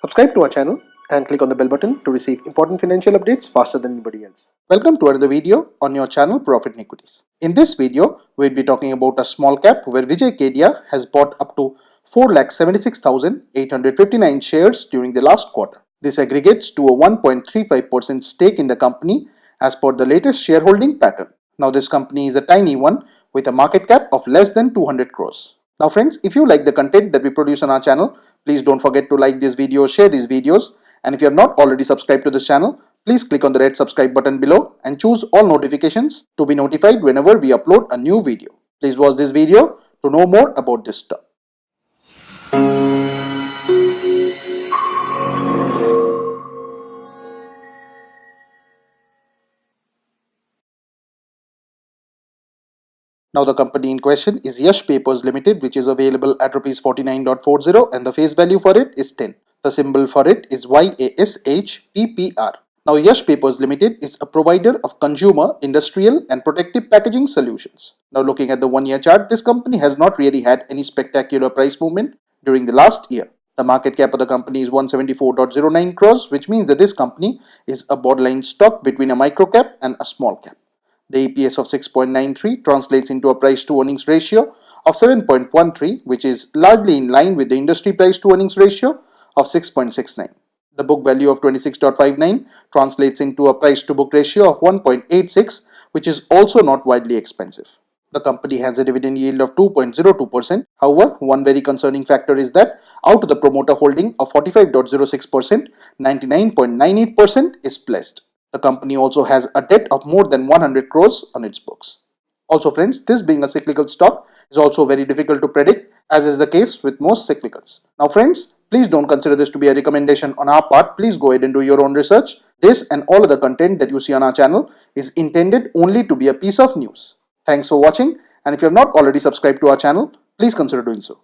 Subscribe to our channel and click on the bell button to receive important financial updates faster than anybody else. Welcome to another video on your channel Profit and Equities. In this video, we'll be talking about a small cap where Vijay Kedia has bought up to 4,76,859 shares during the last quarter. This aggregates to a 1.35% stake in the company as per the latest shareholding pattern. Now this company is a tiny one with a market cap of less than 200 crores. Now friends, if you like the content that we produce on our channel, please don't forget to like this video, share these videos, and if you have not already subscribed to this channel, please click on the red subscribe button below and choose all notifications to be notified whenever we upload a new video. Please watch this video to know more about this stock. Now the company in question is Yash Papers Limited, which is available at Rs 49.40 and the face value for it is 10. The symbol for it is YASHPPR. Now Yash Papers Limited is a provider of consumer, industrial and protective packaging solutions. Now looking at the 1-year chart, this company has not really had any spectacular price movement during the last year. The market cap of the company is 174.09 crores, which means that this company is a borderline stock between a micro cap and a small cap. The EPS of 6.93 translates into a price to earnings ratio of 7.13, which is largely in line with the industry price to earnings ratio of 6.69. The book value of 26.59 translates into a price to book ratio of 1.86, which is also not widely expensive. The company has a dividend yield of 2.02%. However, one very concerning factor is that out of the promoter holding of 45.06%, 99.98% is pledged. The company also has a debt of more than 100 crores on its books. Also friends, this being a cyclical stock is also very difficult to predict, as is the case with most cyclicals. Now friends, please don't consider this to be a recommendation on our part. Please go ahead and do your own research. This and all other content that you see on our channel is intended only to be a piece of news. Thanks for watching, and if you have not already subscribed to our channel, please consider doing so.